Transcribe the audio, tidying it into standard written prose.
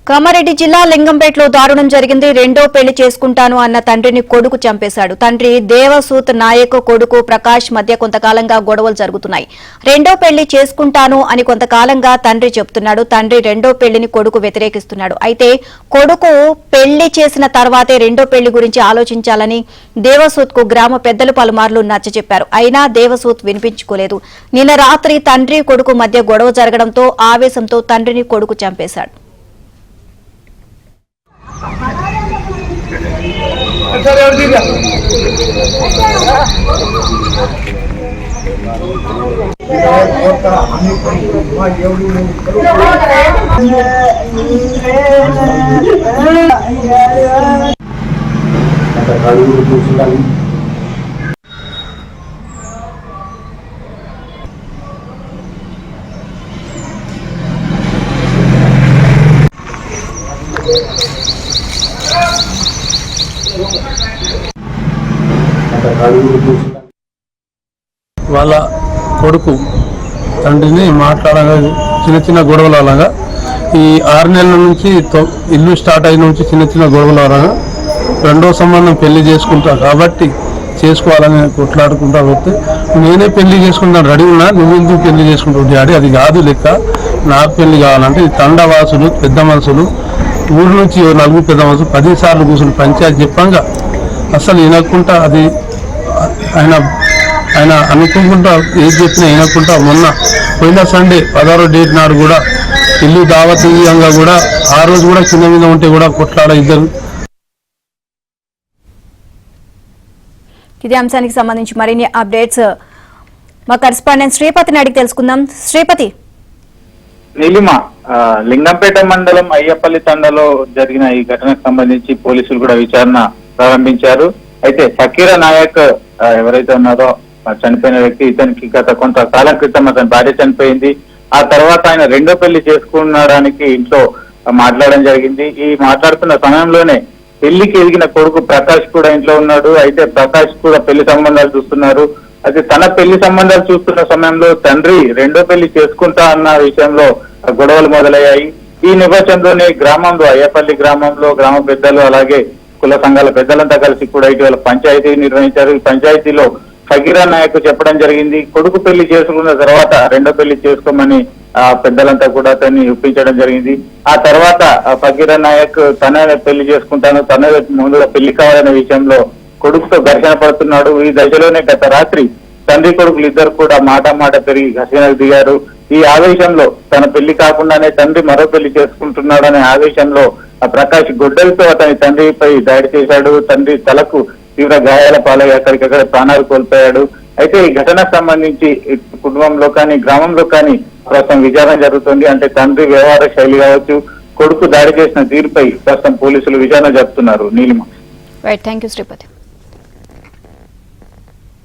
కామారెడ్డి జిల్లా లింగంపేటలో దారుణం జరిగింది. రెండో పెళ్లి చేసుకుంటాను అన్న తండ్రిని కొడుకు చంపేశాడు. తండ్రి దేవసూత్ నాయక్ కొడుకు ప్రకాష్ మధ్య కొంతకాలంగా గొడవలు జరుగుతున్నాయి. రెండో పెళ్లి చేసుకుంటాను అని కొంతకాలంగా తండ్రి చెప్తున్నాడు. తండ్రి రెండో పెళ్లిని కొడుకు వ్యతిరేకిస్తున్నాడు. అయితే కొడుకు పెళ్లి చేసిన తర్వాతే రెండో పెళ్లి గురించి ఆలోచించాలని దేవసూత్ కు గ్రామ పెద్దలు పలుమార్లు నచ్చజెప్పారు. అయినా దేవసూత్ వినిపించుకోలేదు. నిన్న రాత్రి తండ్రి కొడుకు మధ్య గొడవ జరగడంతో ఆవేశంతో తండ్రిని కొడుకు చంపేశాడు. వాళ్ళ కొడుకు తండ్రిని మాట్లాడగా చిన్న చిన్న గొడవలు అలాగా ఈ 6 నెలల నుంచి ఇల్లు స్టార్ట్ అయిన నుంచి చిన్న చిన్న గొడవలు అలాగా రెండో సంబంధం పెళ్లి చేసుకుంటా కాబట్టి చేసుకోవాలని కొట్లాడుకుంటా పోతే నేనే పెళ్లి చేసుకుంటాను రెడీ ఉన్నా, నువ్వు ఎందుకు పెళ్లి చేసుకుంటావు డాడీ, అది కాదు లెక్క, నాకు పెళ్లి కావాలంటే ఈ తండవాసులు పెద్ద మనుషులు ఊరు నుంచి 4 పెద్ద మనుషులు 10 సార్లు కూర్చుని పంచాయతీ చెప్పంగా అసలు వినకుండా అది ఆయన అనుకుంటా ఏది చెప్పినా వినకుండా మొన్న పోయిన సండే 16వ డేట్ నాడు కూడా ఇల్లు దావతీయంగా కూడా ఆ రోజు కూడా కింద మీద ఉంటే కూడా కొట్లాడ ఇద్దరు. ఇదే అంశానికి సంబంధించి మరిన్ని అప్డేట్స్ మా కరెస్పాండెంట్ శ్రీపతిని అడిగి తెలుసుకుందాం. శ్రీపతి. నీలిమ, లింగంపేట మండలం అయ్యపల్లి తండలో జరిగిన ఈ ఘటనకు సంబంధించి పోలీసులు కూడా విచారణ ప్రారంభించారు. అయితే ఫకీరా నాయక్ ఎవరైతే ఉన్నారో చనిపోయిన వ్యక్తి, ఇతనికి గత కొంతకాలం క్రితం అతని భార్య చనిపోయింది. ఆ తర్వాత ఆయన రెండో పెళ్లి చేసుకునడానికి ఇంట్లో మాట్లాడడం జరిగింది. ఈ మాట్లాడుతున్న సమయంలోనే పెళ్లికి ఎదిగిన కొడుకు ప్రకాష్ కూడా ఇంట్లో ఉన్నాడు. అయితే ప్రకాష్ కూడా పెళ్లి సంబంధాలు చూస్తున్నారు. అయితే తన పెళ్లి సంబంధాలు చూస్తున్న సమయంలో తండ్రి రెండో పెళ్లి చేసుకుంటా అన్న విషయంలో గొడవలు మొదలయ్యాయి. ఈ నేపథ్యంలోనే గ్రామంలో అయ్యపల్లి గ్రామంలో గ్రామ పెద్దలు అలాగే కుల సంఘాల పెద్దలంతా కలిసి కూడా ఇటీవల పంచాయతీ నిర్వహించారు. ఈ పంచాయతీలో ఫకీరా నాయక్ చెప్పడం జరిగింది, కొడుకు పెళ్లి చేసుకున్న తర్వాత రెండో పెళ్లి చేసుకోమని పెద్దలంతా కూడా అతన్ని ఒప్పించడం జరిగింది. ఆ తర్వాత ఫకీరా నాయక్ తనే పెళ్లి చేసుకుంటాను, తనే ముందుగా పెళ్లి కావాలనే విషయంలో కొడుకుతో ఘర్షణ పడుతున్నాడు. ఈ దశలోనే గత రాత్రి తండ్రి కొడుకులు ఇద్దరు కూడా మాట పెరిగి ఘర్షణకు దిగారు. ఈ ఆవేశంలో తన పెళ్లి కాకుండానే తండ్రి మరో పెళ్లి చేసుకుంటున్నాడనే ఆవేశంలో ప్రకాష్ గొడ్డలతో అతని తండ్రిపై దాడి చేశాడు. తండ్రి తలకు తీవ్ర గాయాల పాలై అక్కడికక్కడ ప్రాణాలు కోల్పోయాడు. అయితే ఈ ఘటనకు సంబంధించి కుటుంబంలో కానీ గ్రామంలో కానీ ప్రస్తుతం విచారణ జరుగుతుంది. అంటే తండ్రి వ్యవహార శైలి కావచ్చు, కొడుకు దాడి చేసిన తీరుపై ప్రస్తుతం పోలీసులు విచారణ జరుపుతున్నారు. నీలిమ. Right, thank you Sripati.